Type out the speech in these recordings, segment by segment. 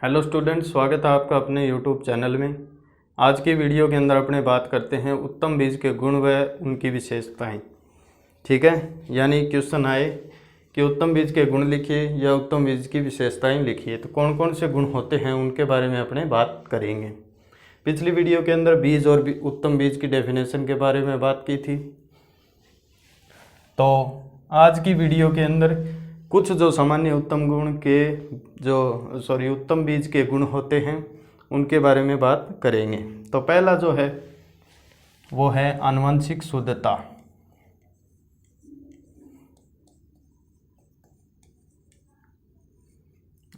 Hello student, स्वागत है आपका अपने यूट्यूब चैनल में। आज की वीडियो के अंदर अपने बात करते हैं उत्तम बीज के गुण व उनकी विशेषताएं। ठीक है, यानी क्वेश्चन आए कि उत्तम बीज के गुण लिखिए या उत्तम बीज की विशेषताएं लिखिए, तो कौन कौन से गुण होते हैं उनके बारे में अपने बात करेंगे। पिछली वीडियो के अंदर बीज और उत्तम बीज की डेफिनेशन के बारे में बात की थी। तो आज की वीडियो के अंदर कुछ जो सामान्य उत्तम बीज के गुण होते हैं उनके बारे में बात करेंगे। तो पहला जो है वो है आनुवंशिक शुद्धता।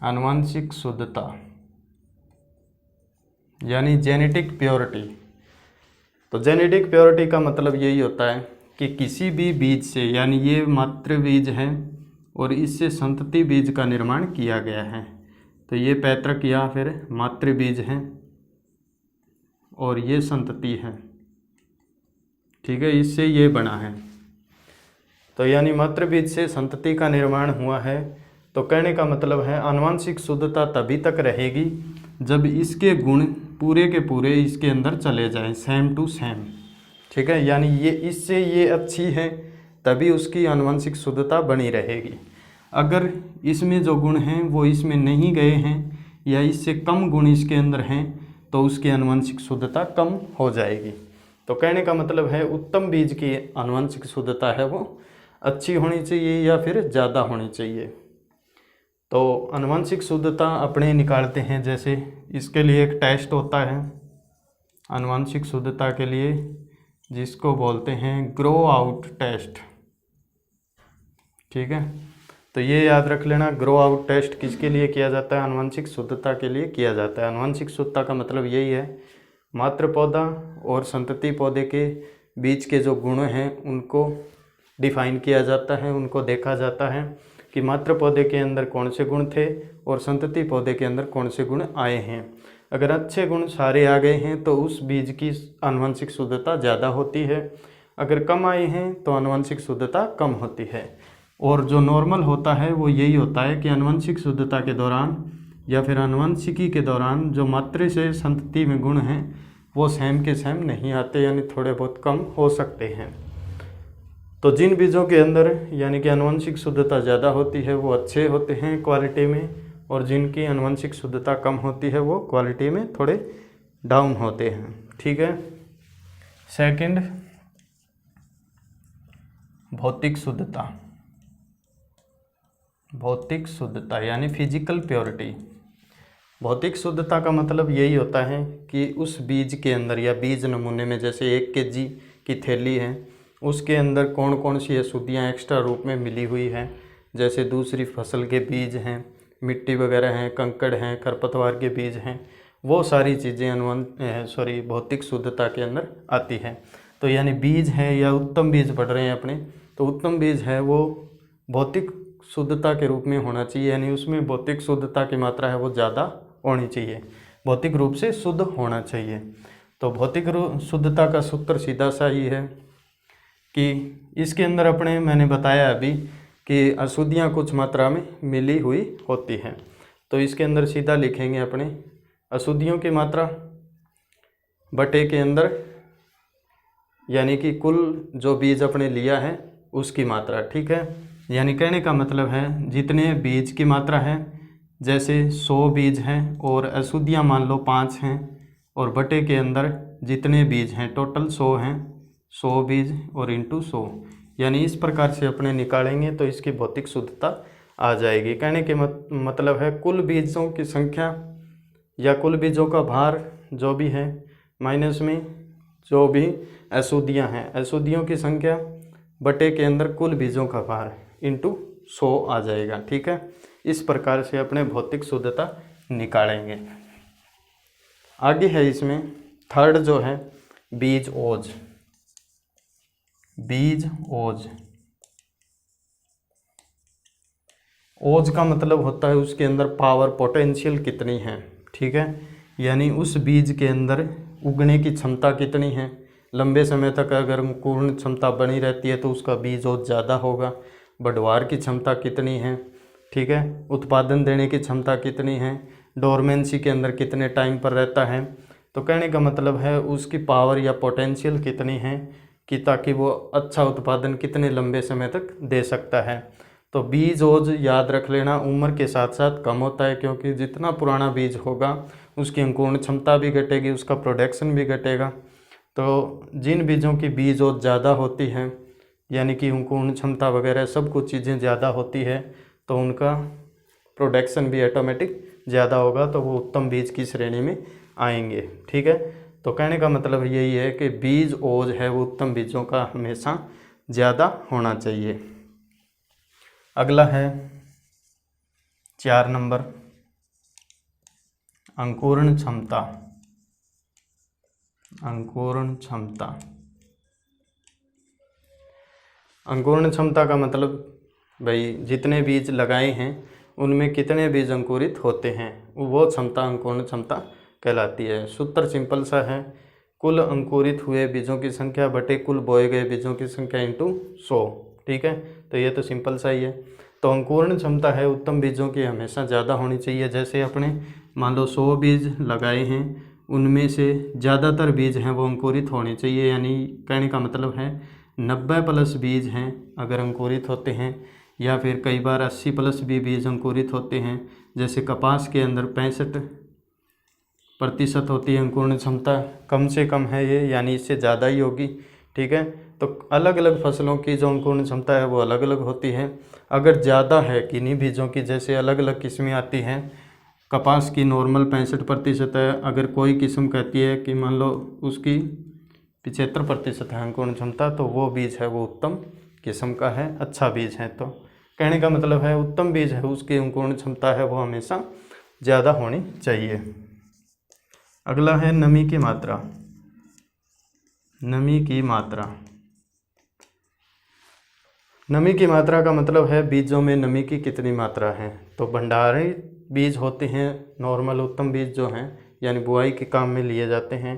आनुवंशिक शुद्धता यानी जेनेटिक प्योरिटी। तो जेनेटिक प्योरिटी का मतलब यही होता है कि किसी भी बीज से, यानी ये मातृ बीज है और इससे संतति बीज का निर्माण किया गया है, तो ये पैतृक या फिर मातृ बीज है और ये संतति है। ठीक है, इससे ये बना है। तो यानी मातृ बीज से संतति का निर्माण हुआ है। तो कहने का मतलब है आनुवंशिक शुद्धता तभी तक रहेगी जब इसके गुण पूरे के पूरे इसके अंदर चले जाएं, सेम टू सेम। ठीक है, यानी ये इससे ये अच्छी है तभी उसकी आनुवंशिक शुद्धता बनी रहेगी। अगर इसमें जो गुण हैं वो इसमें नहीं गए हैं या इससे कम गुण इसके अंदर हैं तो उसकी आनुवंशिक शुद्धता कम हो जाएगी। तो कहने का मतलब है उत्तम बीज की आनुवंशिक शुद्धता है वो अच्छी होनी चाहिए या फिर ज़्यादा होनी चाहिए। तो आनुवंशिक शुद्धता अपने निकालते हैं। जैसे इसके लिए एक टेस्ट होता है आनुवंशिक शुद्धता के लिए, जिसको बोलते हैं ग्रो आउट टेस्ट। ठीक है, तो ये याद रख लेना, ग्रो आउट टेस्ट किसके लिए किया जाता है? आनुवंशिक शुद्धता के लिए किया जाता है। आनुवंशिक शुद्धता का मतलब यही है मातृ पौधा और संतति पौधे के बीच के जो गुण हैं उनको डिफाइन किया जाता है, उनको देखा जाता है कि मातृ पौधे के अंदर कौन से गुण थे और संतति पौधे के अंदर कौन से गुण आए हैं। अगर अच्छे गुण सारे आ गए हैं तो उस बीज की आनुवंशिक शुद्धता ज़्यादा होती है, अगर कम आए हैं तो आनुवंशिक शुद्धता कम होती है। और जो नॉर्मल होता है वो यही होता है कि आनुवंशिक शुद्धता के दौरान या फिर आनुवंशिकी के दौरान जो मातृ से संतति में गुण हैं वो सेम के सेम नहीं आते, यानी थोड़े बहुत कम हो सकते हैं। तो जिन बीजों के अंदर यानी कि आनुवंशिक शुद्धता ज़्यादा होती है वो अच्छे होते हैं क्वालिटी में, और जिनकी आनुवंशिक शुद्धता कम होती है वो क्वालिटी में थोड़े डाउन होते हैं। ठीक है, सेकंड भौतिक शुद्धता। भौतिक शुद्धता यानी फिजिकल प्योरिटी। भौतिक शुद्धता का मतलब यही होता है कि उस बीज के अंदर या बीज नमूने में, जैसे 1 kg की थैली है, उसके अंदर कौन कौन सी अशुद्धियाँ एक्स्ट्रा रूप में मिली हुई हैं। जैसे दूसरी फसल के बीज हैं, मिट्टी वगैरह हैं, कंकड़ हैं, खरपतवार के बीज हैं, वो सारी चीज़ें भौतिक शुद्धता के अंदर आती है। तो यानी बीज है या उत्तम बीज पढ़ रहे हैं अपने, तो उत्तम बीज है वो भौतिक शुद्धता के रूप में होना चाहिए, यानी उसमें भौतिक शुद्धता की मात्रा है वो ज़्यादा होनी चाहिए, भौतिक रूप से शुद्ध होना चाहिए। तो भौतिक शुद्धता का सूत्र सीधा सा ही है कि इसके अंदर मैंने बताया अभी कि अशुद्धियाँ कुछ मात्रा में मिली हुई होती हैं। तो इसके अंदर सीधा लिखेंगे अपने अशुद्धियों की मात्रा बटे के अंदर, यानी कि कुल जो बीज अपने लिया है उसकी मात्रा। ठीक है, यानी कहने का मतलब है जितने बीज की मात्रा है, जैसे 100 बीज हैं और अशुद्धियाँ मान लो 5 हैं, और बटे के अंदर जितने बीज हैं टोटल 100 हैं, 100 बीज और इंटू 100, यानी इस प्रकार से अपने निकालेंगे तो इसकी भौतिक शुद्धता आ जाएगी। कहने के मतलब है कुल बीजों की संख्या या कुल बीजों का भार जो भी है माइनस में जो भी अशुद्धियाँ हैं, अशुद्धियों की संख्या बटे के अंदर कुल बीजों का भार इंटू 100 आ जाएगा। ठीक है, इस प्रकार से अपने भौतिक शुद्धता निकालेंगे। आगे है इसमें थर्ड जो है बीज ओज। बीज ओज, ओज का मतलब होता है उसके अंदर पावर, पोटेंशियल कितनी है। ठीक है, यानी उस बीज के अंदर उगने की क्षमता कितनी है। लंबे समय तक अगर पूर्ण क्षमता बनी रहती है तो उसका बीज ओज ज़्यादा होगा। बढ़वार की क्षमता कितनी है, ठीक है, उत्पादन देने की क्षमता कितनी है, डोरमेंसी के अंदर कितने टाइम पर रहता है। तो कहने का मतलब है उसकी पावर या पोटेंशियल कितनी है कि ताकि वो अच्छा उत्पादन कितने लंबे समय तक दे सकता है। तो बीज ओज याद रख लेना उम्र के साथ साथ कम होता है, क्योंकि जितना पुराना बीज होगा उसकी अंकुरण क्षमता भी घटेगी, उसका प्रोडक्शन भी घटेगा। तो जिन बीजों की बीज ओज ज़्यादा होती है यानी कि अंकुरण क्षमता वगैरह सब कुछ चीज़ें ज़्यादा होती है तो उनका प्रोडक्शन भी ऑटोमेटिक ज़्यादा होगा, तो वो उत्तम बीज की श्रेणी में आएंगे। ठीक है, तो कहने का मतलब यही है कि बीज ओज है वो उत्तम बीजों का हमेशा ज़्यादा होना चाहिए। अगला है 4 नंबर, अंकुरण क्षमता। अंकुरण क्षमता, अंकुरण क्षमता का मतलब भाई जितने बीज लगाए हैं उनमें कितने बीज अंकुरित होते हैं, वो क्षमता अंकुरण क्षमता कहलाती है। सूत्र सिंपल सा है, कुल अंकुरित हुए बीजों की संख्या बटे कुल बोए गए बीजों की संख्या इंटू 100। ठीक है, तो ये तो सिंपल सा ही है। तो अंकुरण क्षमता है उत्तम बीजों की हमेशा ज़्यादा होनी चाहिए। जैसे अपने मान लो 100 बीज लगाए हैं, उनमें से ज़्यादातर बीज हैं वो अंकुरित होने चाहिए, यानी कहने का मतलब है 90+ बीज हैं अगर अंकुरित होते हैं, या फिर कई बार 80+ भी बीज अंकुरित होते हैं। जैसे कपास के अंदर 65% होती है अंकुरण क्षमता, कम से कम है ये, यानी इससे ज़्यादा ही होगी। ठीक है, तो अलग अलग फसलों की जो अंकुरण क्षमता है वो अलग अलग होती है। अगर ज़्यादा है किन्हीं बीजों की, जैसे अलग अलग किस्में आती हैं, कपास की नॉर्मल 65% है, अगर कोई किस्म कहती है कि मान लो उसकी 75% है अंकुरण क्षमता, तो वो बीज है वो उत्तम किस्म का है, अच्छा बीज है। तो कहने का मतलब है उत्तम बीज है उसकी अंकुरण क्षमता है वो हमेशा ज़्यादा होनी चाहिए। अगला है नमी की मात्रा। नमी की मात्रा, नमी की मात्रा का मतलब है बीजों में नमी की कितनी मात्रा है। तो भंडारित बीज होते हैं नॉर्मल उत्तम बीज जो हैं, यानी बुआई के काम में लिए जाते हैं,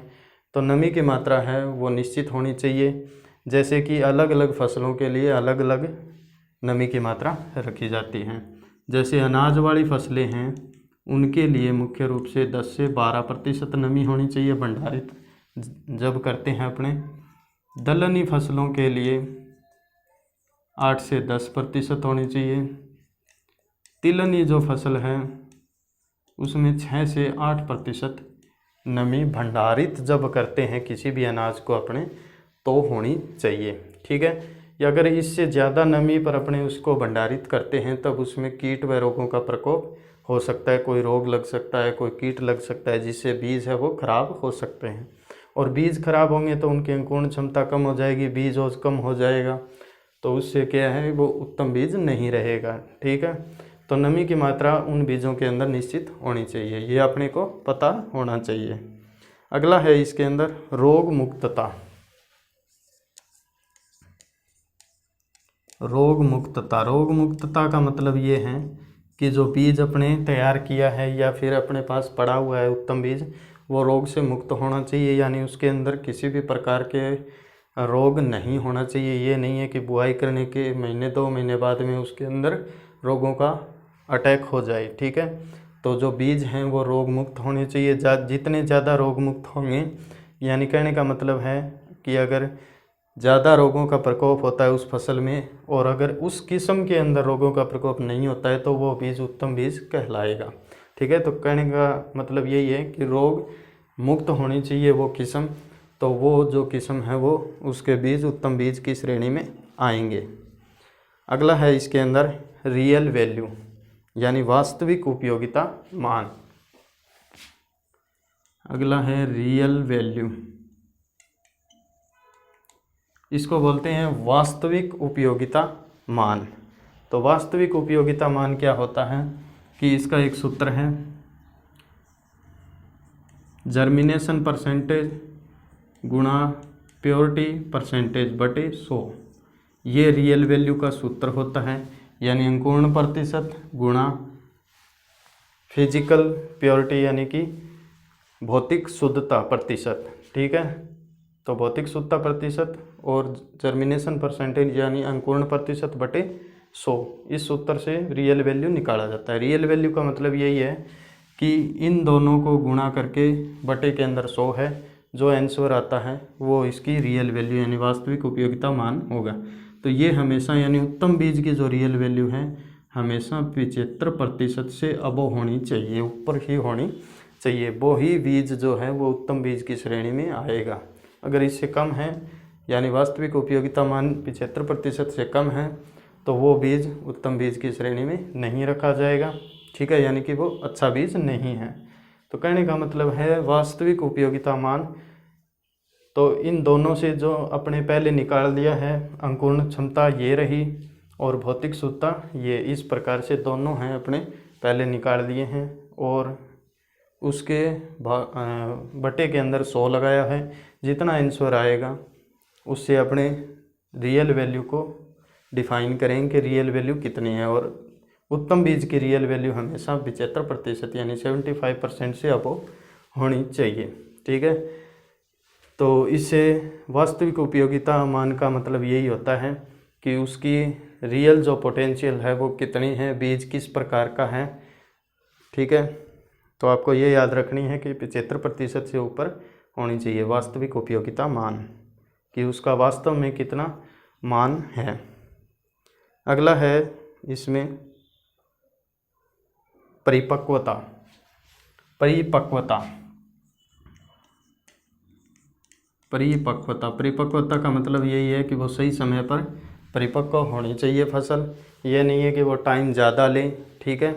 तो नमी की मात्रा है वो निश्चित होनी चाहिए। जैसे कि अलग अलग फसलों के लिए अलग अलग नमी की मात्रा रखी जाती हैं। जैसे अनाज वाली फसलें हैं उनके लिए मुख्य रूप से 10 से 12% नमी होनी चाहिए भंडारित जब करते हैं अपने। दलहनी फसलों के लिए 8 से 10% होनी चाहिए। तिलहनी जो फसल है उसमें 6 से 8% नमी भंडारित जब करते हैं किसी भी अनाज को अपने तो होनी चाहिए। ठीक है, या अगर इससे ज़्यादा नमी पर अपने उसको भंडारित करते हैं तब उसमें कीट व रोगों का प्रकोप हो सकता है, कोई रोग लग सकता है, कोई कीट लग सकता है, जिससे बीज है वो खराब हो सकते हैं। और बीज खराब होंगे तो उनकी अंकुरण क्षमता कम हो जाएगी, बीज ओज कम हो जाएगा, तो उससे क्या है वो उत्तम बीज नहीं रहेगा। ठीक है, तो नमी की मात्रा उन बीजों के अंदर निश्चित होनी चाहिए, ये अपने को पता होना चाहिए। अगला है इसके अंदर रोग मुक्तता। रोग मुक्तता, रोग मुक्तता का मतलब ये है कि जो बीज अपने तैयार किया है या फिर अपने पास पड़ा हुआ है उत्तम बीज, वो रोग से मुक्त होना चाहिए, यानी उसके अंदर किसी भी प्रकार के रोग नहीं होना चाहिए। ये नहीं है कि बुआई करने के महीने 2 महीने बाद में उसके अंदर रोगों का अटैक हो जाए। ठीक है, तो जो बीज हैं वो रोग मुक्त होने चाहिए। जितने ज़्यादा रोग मुक्त होंगे, यानी कहने का मतलब है कि अगर ज़्यादा रोगों का प्रकोप होता है उस फसल में और अगर उस किस्म के अंदर रोगों का प्रकोप नहीं होता है तो वो बीज उत्तम बीज कहलाएगा। ठीक है, तो कहने का मतलब यही है कि रोग मुक्त होनी चाहिए वो किस्म, तो वो जो किस्म है वो उसके बीज उत्तम बीज की श्रेणी में आएंगे। अगला है इसके अंदर रियल वैल्यू, यानी वास्तविक उपयोगिता मान। अगला है रियल वैल्यू, इसको बोलते हैं वास्तविक उपयोगिता मान। तो वास्तविक उपयोगिता मान क्या होता है कि इसका एक सूत्र है, जर्मिनेशन परसेंटेज गुणा प्योरिटी परसेंटेज बटे 100, ये रियल वैल्यू का सूत्र होता है, यानी अंकुरण प्रतिशत गुणा फिजिकल प्योरिटी यानी कि भौतिक शुद्धता प्रतिशत। ठीक है, तो भौतिक शुद्धता प्रतिशत और जर्मिनेशन परसेंटेज यानी अंकुरण प्रतिशत बटे 100, इस सूत्र से रियल वैल्यू निकाला जाता है। रियल वैल्यू का मतलब यही है कि इन दोनों को गुणा करके बटे के अंदर 100 है, जो आंसर आता है वो इसकी रियल वैल्यू यानी वास्तविक उपयोगिता मान होगा। तो ये हमेशा यानी उत्तम बीज की जो रियल वैल्यू है हमेशा 75% से अबव होनी चाहिए, ऊपर ही होनी चाहिए। वो ही बीज जो है वो उत्तम बीज की श्रेणी में आएगा। अगर इससे कम है यानी वास्तविक उपयोगिता मान 75% से कम है तो वो बीज उत्तम बीज की श्रेणी में नहीं रखा जाएगा, ठीक है, यानी कि वो अच्छा बीज नहीं है। तो कहने का मतलब है वास्तविक उपयोगिता मान तो इन दोनों से जो अपने पहले निकाल दिया है, अंकुरण क्षमता ये रही और भौतिक शुद्धता ये, इस प्रकार से दोनों हैं अपने पहले निकाल लिए हैं और उसके बटे के अंदर 100 लगाया है। जितना आंसर आएगा उससे अपने रियल वैल्यू को डिफाइन करेंगे कि रियल वैल्यू कितनी है, और उत्तम बीज की रियल वैल्यू हमेशा 75% यानी 75% से अबव होनी चाहिए, ठीक है। तो इससे वास्तविक उपयोगिता मान का मतलब यही होता है कि उसकी रियल जो पोटेंशियल है वो कितनी है, बीज किस प्रकार का है, ठीक है। तो आपको ये याद रखनी है कि 75% से ऊपर होनी चाहिए वास्तविक उपयोगिता मान, कि उसका वास्तव में कितना मान है। अगला है इसमें परिपक्वता। परिपक्वता का मतलब यही है कि वो सही समय पर परिपक्व होनी चाहिए फसल, ये नहीं है कि वो टाइम ज़्यादा ले, ठीक है।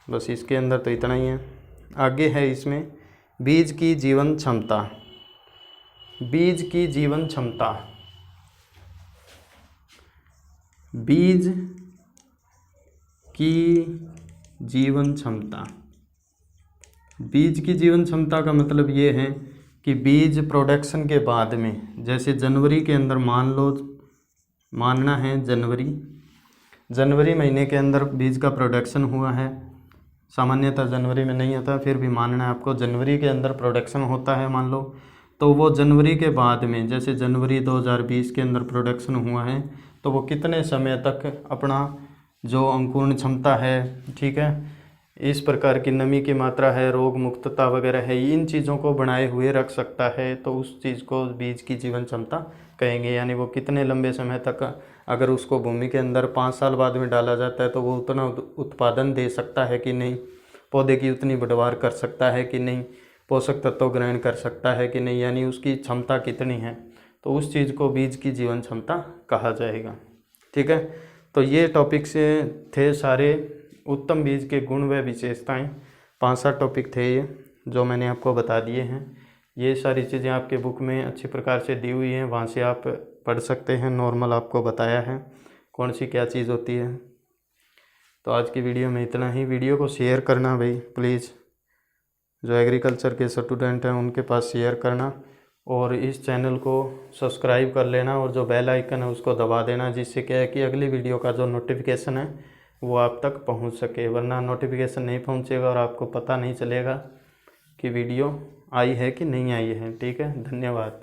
बस इसके अंदर तो इतना ही है। आगे है इसमें बीज की जीवन क्षमता। बीज की जीवन क्षमता, बीज की जीवन क्षमता, बीज की जीवन क्षमता का मतलब ये है कि बीज प्रोडक्शन के बाद में, जैसे जनवरी के अंदर मानना है जनवरी महीने के अंदर बीज का प्रोडक्शन हुआ है, सामान्यतः जनवरी में नहीं होता, फिर भी मानना है आपको जनवरी के अंदर प्रोडक्शन होता है मान लो, तो वो जनवरी के बाद में जैसे जनवरी 2020 के अंदर प्रोडक्शन हुआ है तो वो कितने समय तक अपना जो अंकुरण क्षमता है, ठीक है, इस प्रकार की नमी की मात्रा है, रोग मुक्तता वगैरह है, इन चीज़ों को बनाए हुए रख सकता है, तो उस चीज़ को बीज की जीवन क्षमता कहेंगे। यानी वो कितने लंबे समय तक, अगर उसको भूमि के अंदर 5 साल बाद में डाला जाता है तो वो उतना उत्पादन दे सकता है कि नहीं, पौधे की उतनी बढ़वार कर सकता है कि नहीं, पोषक तत्व ग्रहण कर सकता है कि नहीं, यानी उसकी क्षमता कितनी है, तो उस चीज़ को बीज की जीवन क्षमता कहा जाएगा, ठीक है। तो ये टॉपिक से थे सारे उत्तम बीज के गुण व विशेषताएं, 5-7 टॉपिक थे ये जो मैंने आपको बता दिए हैं। ये सारी चीज़ें आपके बुक में अच्छी प्रकार से दी हुई हैं, वहाँ से आप पढ़ सकते हैं। नॉर्मल आपको बताया है कौन सी क्या चीज़ होती है। तो आज की वीडियो में इतना ही। वीडियो को शेयर करना भाई प्लीज़, जो एग्रीकल्चर के स्टूडेंट हैं उनके पास शेयर करना, और इस चैनल को सब्सक्राइब कर लेना और जो बेल आइकन है उसको दबा देना, जिससे क्या है कि अगली वीडियो का जो नोटिफिकेशन है वो आप तक पहुंच सके, वरना नोटिफिकेशन नहीं पहुंचेगा और आपको पता नहीं चलेगा कि वीडियो आई है कि नहीं आई है, ठीक है। धन्यवाद।